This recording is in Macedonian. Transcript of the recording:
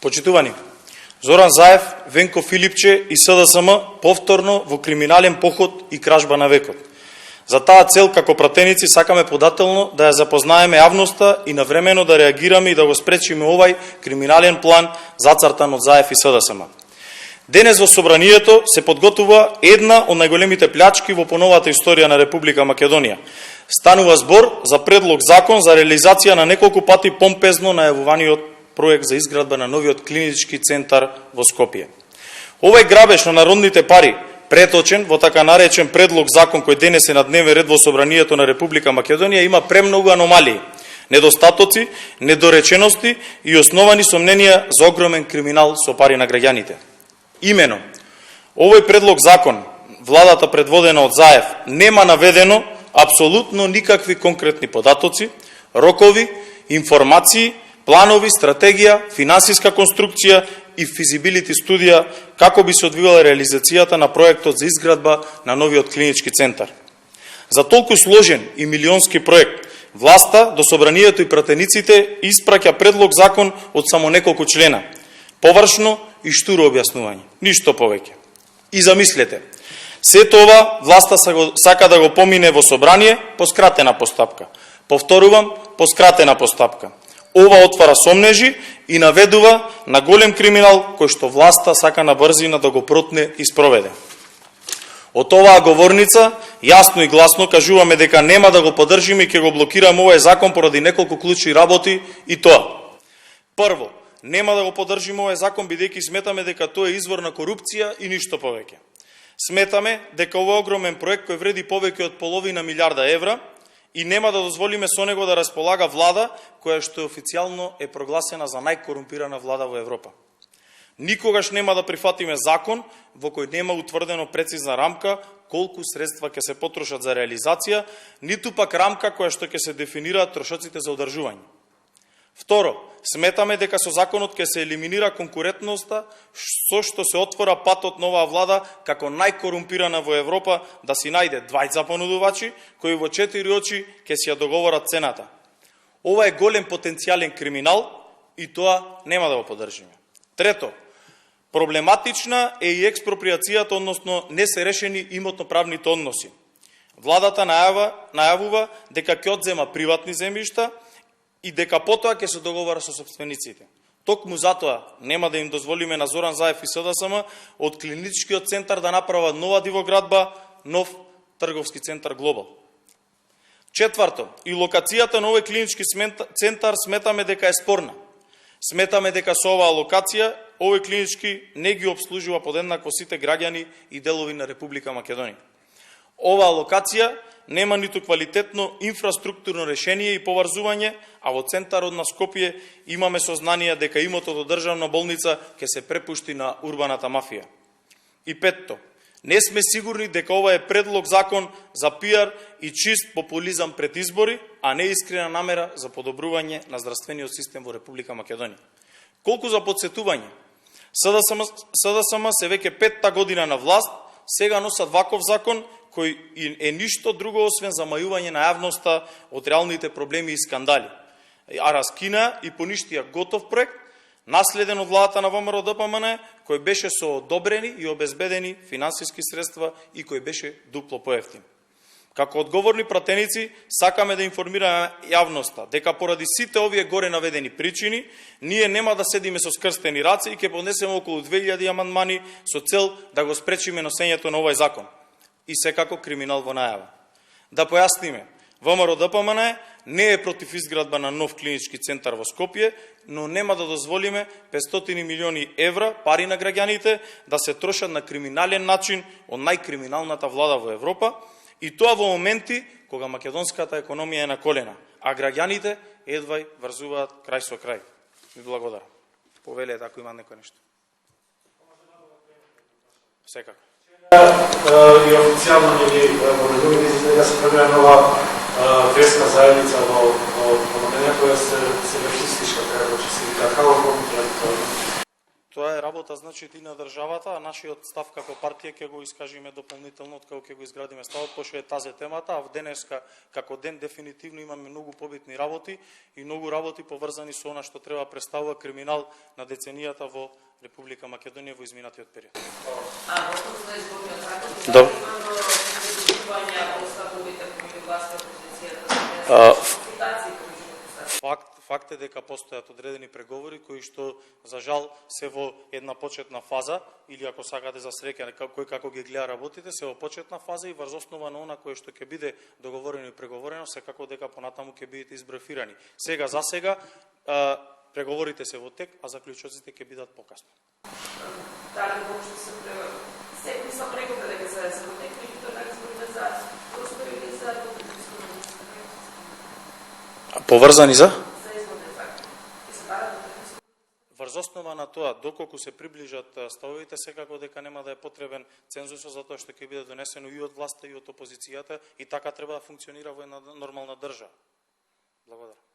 Почитувани, Зоран Заев, Венко Филипче и СДСМ повторно во криминален поход и кражба на векот. За таа цел, како пратеници, сакаме подателно да ја запознаеме јавноста и навремено да реагираме и да го спречиме овај криминален план зацртан од Заев и СДСМ. Денес во собранието се подготвува една од најголемите плячки во поновата историја на Република Македонија. Станува збор за предлог закон за реализација на неколку пати помпезно најавуваниот проект за изградба на новиот клинички центар во Скопје. Овој грабеж на народните пари, преточен во така наречен предлог закон кој денес е на дневен ред во собранието на Република Македонија, има премногу аномалии, недостатоци, недоречености и основани сомненија за огромен криминал со пари на граѓаните. Имено, овој предлог закон, владата предводена од Заев, нема наведено апсолутно никакви конкретни податоци, рокови, информации, планови, стратегија, финансиска конструкција и физибилити студија како би се одвивала реализацијата на проектот за изградба на новиот клинички центар. За толку сложен и милионски проект, власта до собранието и пратениците испраќа предлог закон од само неколку члена. Површно и штуро објаснување. Ништо повеќе. И замислете, сето ова власта сака да го помине во собрание по скратена постапка. Повторувам, по скратена постапка. Ова отвара сомнежи и наведува на голем криминал кој што власта сака на брзина да го протне и спроведе. Од оваа говорница јасно и гласно кажуваме дека нема да го поддржиме и ќе го блокираме овој закон поради неколку клучни работи и тоа. Прво, нема да го поддржиме овој закон бидејќи сметаме дека тоа е извор на корупција и ништо повеќе. Сметаме дека овој огромен проект кој вреди повеќе од половина милиарда евра и нема да дозволиме со него да располага влада која што официјално е прогласена за најкорумпирана влада во Европа. Никогаш нема да прифатиме закон во кој нема утврдено прецизна рамка колку средства ќе се потрошат за реализација, ниту пак рамка која што ќе се дефинираат трошоците за одржување. Второ, сметаме дека со законот ќе се елиминира конкурентноста, со што се отвора патот на оваа влада како најкорумпирана во Европа да си најде двајца понудувачи кои во 4 очи ќе си ја договорат цената. Ова е голем потенцијален криминал и тоа нема да го поддржиме. Трето, проблематична е и експроприацијата, односно не се решени имотно-правните односи. Владата најавува дека ќе одзема приватни земјишта и дека потоа ќе се договара со собствениците. Токму затоа нема да им дозволиме на Зоран Заев и СДСМ од клиничкиот центар да направат нова дивоградба, нов трговски центар Глобал. Четврто, и локацијата на овој клинички центар сметаме дека е спорна. Сметаме дека со оваа локација овој клинички не ги обслужува подеднакво сите граѓани и делови на Република Македонија. Оваа локација нема ниту квалитетно инфраструктурно решение и поврзување, а во центарот на Скопје имаме сознание дека имотот од државна болница ќе се препушти на урбаната мафија. И петто, не сме сигурни дека ова е предлог закон за пиар и чист популизам пред избори, а не искрена намера за подобрување на здравствениот систем во Република Македонија. Колку за подсетување, СДСМ се веќе 5-та година на власт, сега носат ваков закон кој е ништо друго освен замајување на јавноста од реалните проблеми и скандали. А раскина и поништија готов проект, наследен од владата на ВМРО ДПМН, кој беше со одобрени и обезбедени финансиски средства и кој беше дупло поевтин. Како одговорни пратеници, сакаме да информираме јавноста дека поради сите овие горе наведени причини, ние нема да седиме со скрстени раце и ќе поднесеме околу 2000 амандмани со цел да го спречиме носењето на овој закон. И секако криминал во најава. Да појасниме, ВМРО ДПМН не е против изградба на нов клинички центар во Скопје, но нема да дозволиме 500 милиони евра, пари на граѓаните, да се трошат на криминален начин од најкриминалната влада во Европа, и тоа во моменти кога македонската економија е на колена, а граѓаните едвај врзуваат крај со крај. Ви благодарам. Повелете ако има некој нешто. Секако. И официјално ни во дека се премина нова верска заедница во Македонија, која се лефистичка, така да се вика, како го коментирате тоа? Тоа е работа, значи, и на државата, а нашиот став како партија ќе го искажиме дополнително од како ќе го изградиме ставот, пошто е тази темата, а в денеска како ден дефинитивно имаме многу побитни работи и многу работи поврзани со она што треба представува криминал на деценијата во Република Македонија во изминатиот период. А во за изборниот закон, Да. имamo разликувања од ставовите помеѓу власта и опозицијата, консултации помеѓу Факт е дека постојат одредени преговори кои што за жал се во една почетна фаза или ако сакате за среќа кој како ги гледа работите се во почетна фаза и врз основа на она кое што ќе биде договорено и преговорено секако дека понатаму ќе бидат изброфирани. Сега за сега преговорите се во тек, а заклучоците ќе бидат покасно. Дали воопшто секој са преговори дека се во тек, меѓутоа дали зборите за простори или за Поврзани за? Врз основа на тоа, доколку се приближат ставовите, секако дека нема да е потребен цензусот, затоа што ќе биде донесено и од власта и од опозицијата, и така треба да функционира во една нормална држава. Благодарам.